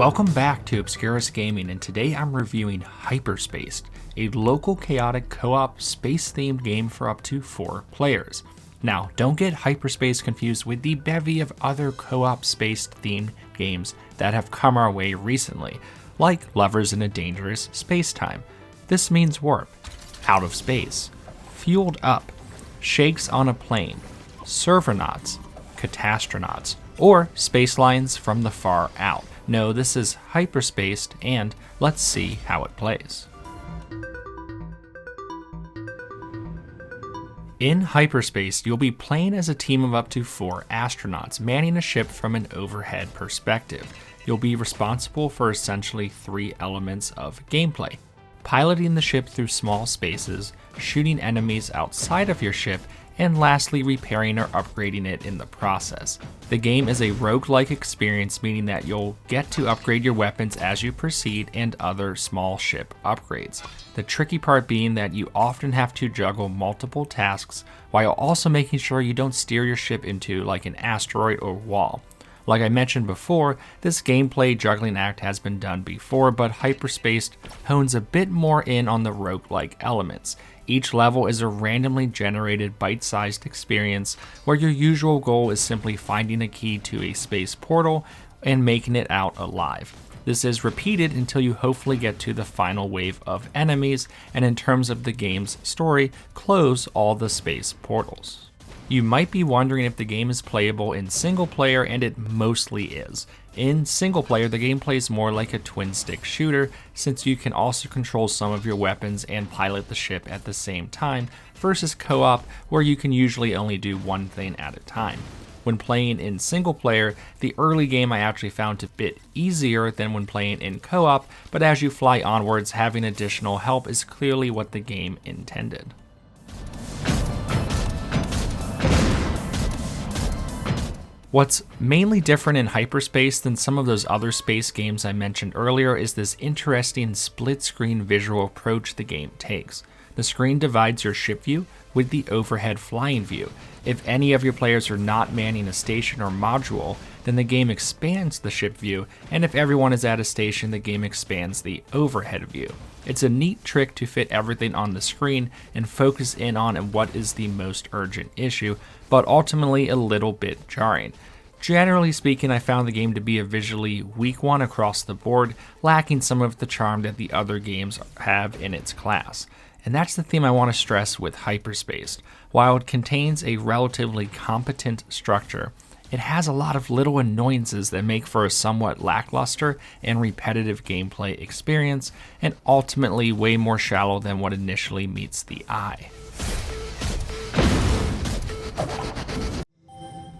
Welcome back to Obscurus Gaming, and today I'm reviewing Hyperspaced, a local chaotic co-op space-themed game for up to 4 players. Now, don't get Hyperspaced confused with the bevy of other co-op space-themed games that have come our way recently, like Lovers in a Dangerous Space-Time. This means warp, out of space, fueled up, shakes on a plane, servernauts, catastronauts, or space lines from the far out. No, this is Hyperspaced, and let's see how it plays. In Hyperspaced, you'll be playing as a team of up to 4 astronauts, manning a ship from an overhead perspective. You'll be responsible for essentially 3 elements of gameplay: piloting the ship through small spaces, shooting enemies outside of your ship, and lastly repairing or upgrading it in the process. The game is a roguelike experience, meaning that you'll get to upgrade your weapons as you proceed and other small ship upgrades. The tricky part being that you often have to juggle multiple tasks while also making sure you don't steer your ship into like an asteroid or wall. Like I mentioned before, this gameplay juggling act has been done before, but Hyperspaced hones a bit more in on the roguelike elements. Each level is a randomly generated bite-sized experience where your usual goal is simply finding a key to a space portal and making it out alive. This is repeated until you hopefully get to the final wave of enemies, and in terms of the game's story, close all the space portals. You might be wondering if the game is playable in single player, and it mostly is. In single player, the game plays more like a twin stick shooter, since you can also control some of your weapons and pilot the ship at the same time, versus co-op, where you can usually only do one thing at a time. When playing in single player, the early game I actually found a bit easier than when playing in co-op, but as you fly onwards, having additional help is clearly what the game intended. What's mainly different in Hyperspace than some of those other space games I mentioned earlier is this interesting split-screen visual approach the game takes. The screen divides your ship view with the overhead flying view. If any of your players are not manning a station or module, then the game expands the ship view, and if everyone is at a station, the game expands the overhead view. It's a neat trick to fit everything on the screen and focus in on what is the most urgent issue, but ultimately a little bit jarring. Generally speaking, I found the game to be a visually weak one across the board, lacking some of the charm that the other games have in its class. And that's the theme I want to stress with Hyperspaced. While it contains a relatively competent structure, it has a lot of little annoyances that make for a somewhat lackluster and repetitive gameplay experience, and ultimately way more shallow than what initially meets the eye.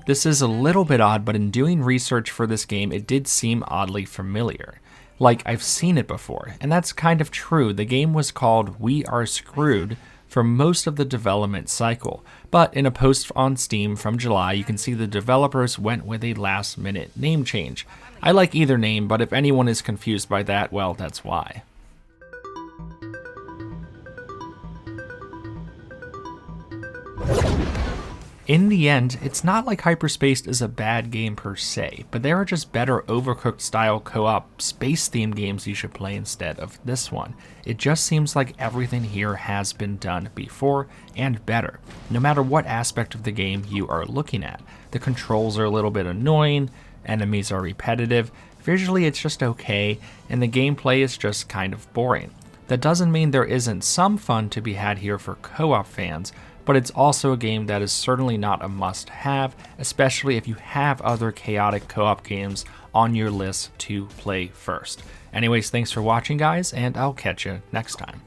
This is a little bit odd, but in doing research for this game, it did seem oddly familiar. Like I've seen it before, and that's kind of true. The game was called We Are Screwed for most of the development cycle, but in a post on Steam from July, you can see the developers went with a last-minute name change. I like either name, but if anyone is confused by that, well, that's why. In the end, it's not like Hyperspaced is a bad game per se, but there are just better Overcooked style co-op space-themed games you should play instead of this one. It just seems like everything here has been done before and better, no matter what aspect of the game you are looking at. The controls are a little bit annoying, enemies are repetitive, visually it's just okay, and the gameplay is just kind of boring. That doesn't mean there isn't some fun to be had here for co-op fans, but it's also a game that is certainly not a must-have, especially if you have other chaotic co-op games on your list to play first. Anyways, thanks for watching, guys, and I'll catch you next time.